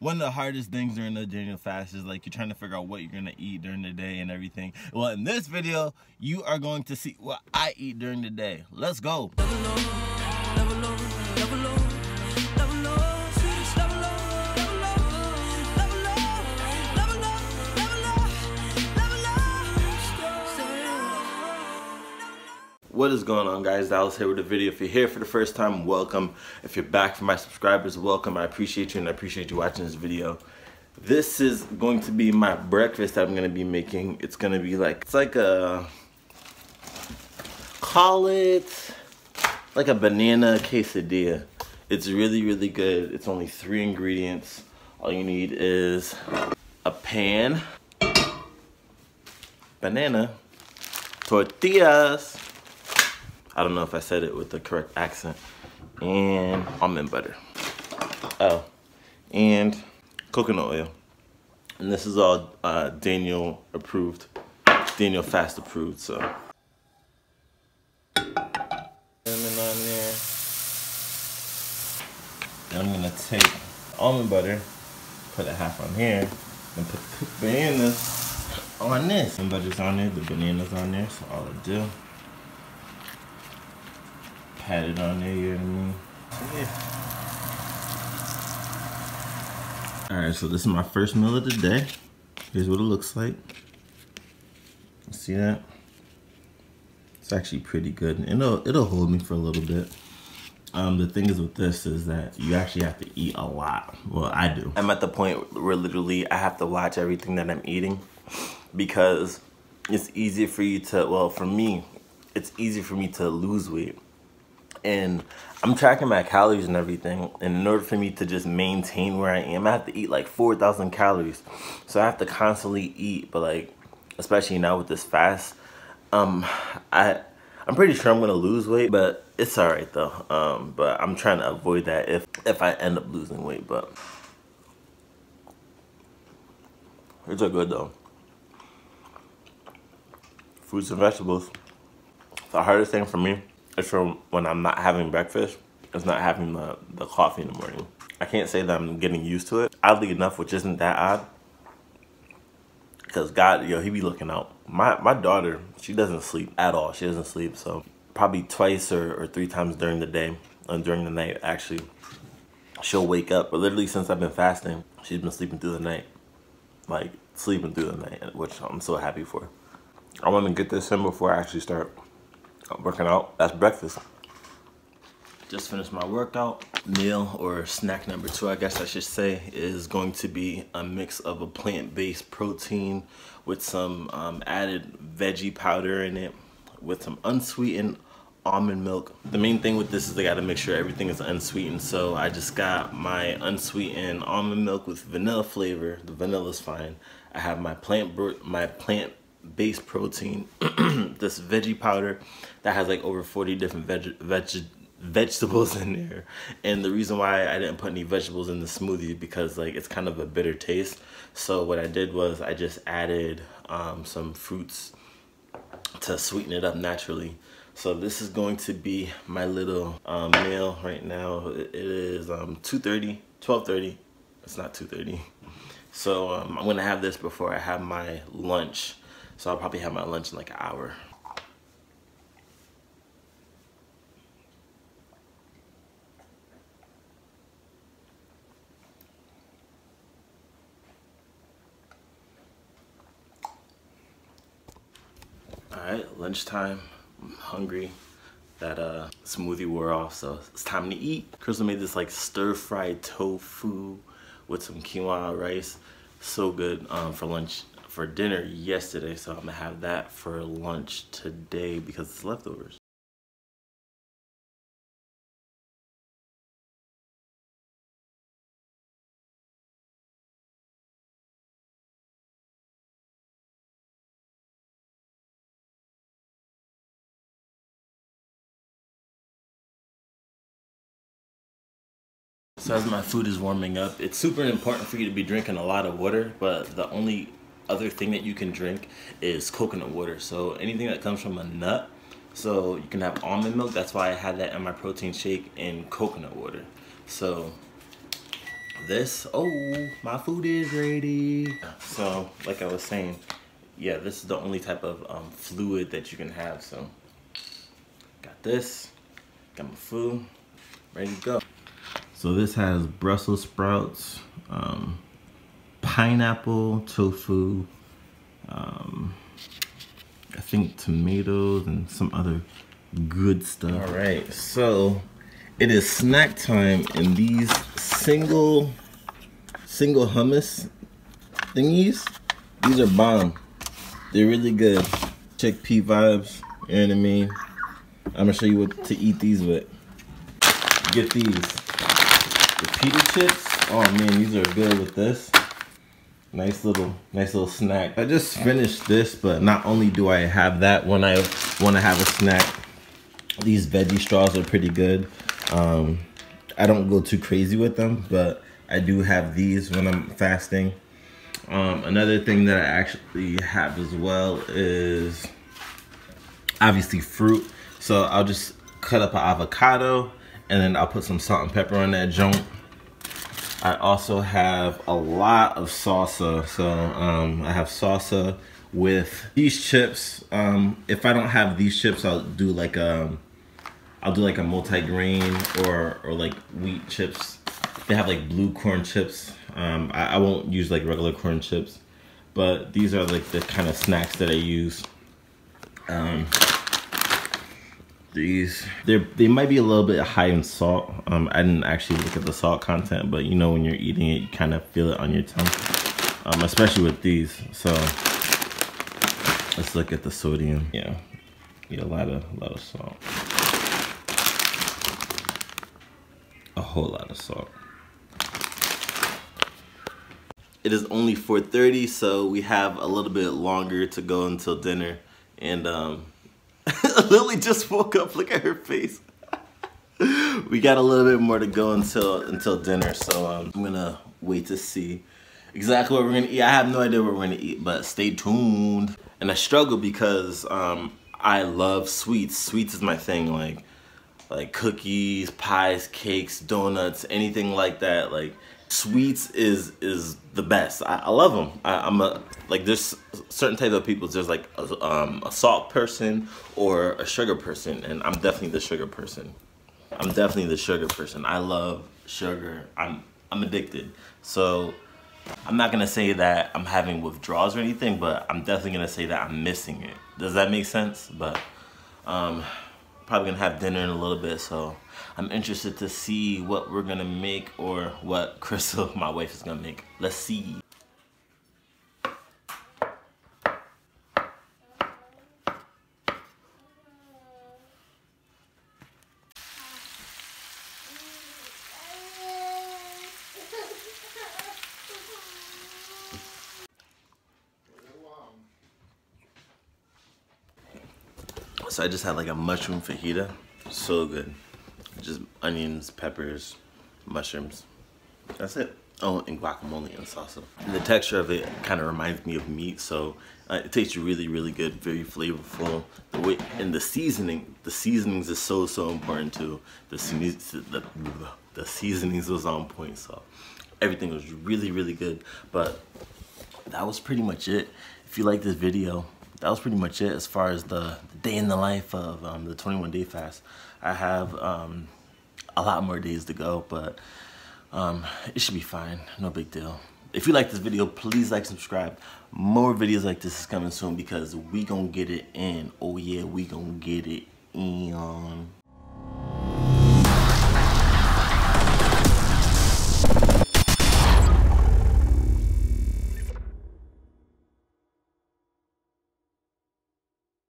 One of the hardest things during the Daniel fast is like you're trying to figure out what you're gonna eat during the day and everything. Well, in this video, you are going to see what I eat during the day. Let's go. What is going on, guys? Dallas here with a video. If you're here for the first time, welcome. If you're back for my subscribers, welcome. I appreciate you and I appreciate you watching this video. This is going to be my breakfast that I'm going to be making. It's going to be like, it's like a, call it like a banana quesadilla. It's really, really good. It's only 3 ingredients. All you need is a pan, banana, tortillas, I don't know if I said it with the correct accent, and almond butter. Oh, and coconut oil. And this is all Daniel approved, Daniel fast approved, so. Lemon on there. Then I'm gonna take almond butter, put a half on here, and put the bananas on this. The butter's on there, the bananas on there, so all I do. Pat it on there, you know what I mean? Yeah. Alright, so this is my first meal of the day. Here's what it looks like. See that? It's actually pretty good. It'll hold me for a little bit. The thing is with this is that you actually have to eat a lot. Well, I do. I'm at the point where literally I have to watch everything that I'm eating because it's easier for you to, well, for me, it's easier for me to lose weight. And I'm tracking my calories and everything, and in order for me to just maintain where I am, I have to eat like 4,000 calories. So I have to constantly eat, but like, especially now with this fast, I'm pretty sure I'm gonna lose weight, but it's all right though. But I'm trying to avoid that if I end up losing weight, but it's a good though. Fruits and vegetables. The hardest thing for me is from when I'm not having breakfast, it's not having the coffee in the morning. I can't say that I'm getting used to it. Oddly enough, which isn't that odd, because God, yo, he be looking out. My daughter, she doesn't sleep at all. She doesn't sleep, so probably twice or 3 times during the day, and during the night, actually, she'll wake up. But literally since I've been fasting, she's been sleeping through the night. Like, sleeping through the night, which I'm so happy for. I want to get this in before I actually start working out. That's breakfast. Just finished my workout. Meal, or snack number 2, I guess I should say, is going to be a mix of a plant-based protein with some added veggie powder in it, with some unsweetened almond milk. The main thing with this is I gotta make sure everything is unsweetened, so I just got my unsweetened almond milk with vanilla flavor. The vanilla's fine. I have my plant-based protein, this veggie powder that has like over 40 different vegetables in there. And the reason why I didn't put any vegetables in the smoothie because like it's kind of a bitter taste. So what I did was I just added some fruits to sweeten it up naturally. So this is going to be my little meal right now. It is 12:30. It's not 2:30. So I'm gonna have this before I have my lunch. So I'll probably have my lunch in like an hour. Alright, lunchtime. I'm hungry. That smoothie wore off, so it's time to eat. Crystal made this like stir-fried tofu with some quinoa rice. So good for lunch. For dinner yesterday, so I'm gonna have that for lunch today because it's leftovers. So as my food is warming up, it's super important for you to be drinking a lot of water, but the only other thing that you can drink is coconut water. So anything that comes from a nut, so you can have almond milk. That's why I had that in my protein shake, and coconut water. So this, oh, my food is ready. So, like I was saying, yeah, this is the only type of fluid that you can have. So, got this, got my food, ready to go. So this has Brussels sprouts, pineapple, tofu, I think tomatoes and some other good stuff. All right, so it is snack time, and these single hummus thingies, these are bomb. They're really good. Chickpea vibes, you know what I mean? I'm gonna show you what to eat these with. Get these. The pita chips, oh man, these are good with this. Nice little snack. I just finished this, but not only do I have that when I want to have a snack, these veggie straws are pretty good. I don't go too crazy with them, but I do have these when I'm fasting. Another thing that I actually have as well is obviously fruit. So I'll just cut up an avocado and then I'll put some salt and pepper on that joint. I also have a lot of salsa. So I have salsa with these chips. If I don't have these chips, I'll do like a multi-grain or like wheat chips. They have like blue corn chips. I won't use like regular corn chips, but these are like the kind of snacks that I use. They might be a little bit high in salt. I didn't actually look at the salt content, but you know when you're eating it, you kind of feel it on your tongue, especially with these. So let's look at the sodium. Yeah, a lot of salt. A whole lot of salt. It is only 4:30, so we have a little bit longer to go until dinner, and Lily just woke up. Look at her face. We got a little bit more to go until dinner, so I'm gonna wait to see exactly what we're gonna eat. I have no idea what we're gonna eat, but stay tuned. And I struggle because I love sweets. Sweets is my thing, like cookies, pies, cakes, donuts, anything like that. Like sweets is the best. I love them. There's certain type of people. There's like a salt person or a sugar person, and I'm definitely the sugar person. I love sugar. I'm addicted. So I'm not gonna say that I'm having withdrawals or anything, but I'm definitely gonna say that I'm missing it. Does that make sense? But probably gonna have dinner in a little bit, so I'm interested to see what we're gonna make or what Crystal, my wife, is gonna make. Let's see. So I just had like a mushroom fajita. So good. Just onions, peppers, mushrooms. That's it. Oh, and guacamole and salsa. And the texture of it kind of reminds me of meat, so it tastes really, really good, very flavorful. And the seasonings is so important too. The seasonings was on point, so everything was really, really good. But that was pretty much it. If you like this video, that was pretty much it as far as the day in the life of the 21-day fast. I have a lot more days to go, but it should be fine. No big deal. If you like this video, please like, subscribe. More videos like this is coming soon because we gonna get it in. Oh yeah, we gonna get it in.